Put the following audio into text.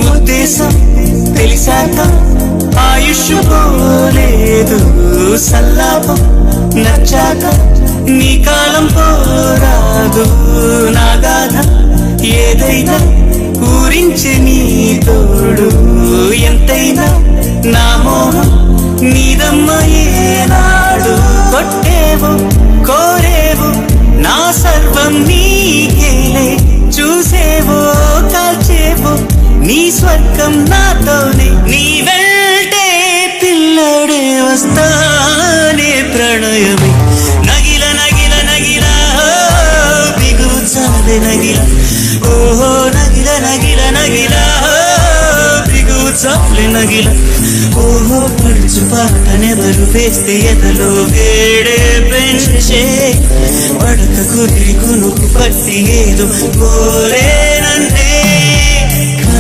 ఉద్దేశం తెలిసాక ఆయుష్ పోలేదు సల్లాపం నచ్చాక నీ కాలం పోరాదు నా గాథ ఏదైనా ఊరించే నీ తోడు ఎంతైనా నా మోహం నీదమ్మ ఏనాడు కొట్టేవో కోరేవో నా సర్వం నీకేలే చూసేవో కాల్చేవో నీ స్వర్గం నాతోనే నీ వెళ్తే పిల్లడే వస్తానే ప్రణయమే నగిల నగిల నగిల బిగువు చాలే నగిల ఓహో నగిల నగిల నగిల బిగువు చాలే నగిల ఓహో పడుచు పాటనెవరు వేస్తే ఎదలో వేడే పెంచే పడక కుదిరి కునుకు పట్టి ఏదో కోరే నన్నే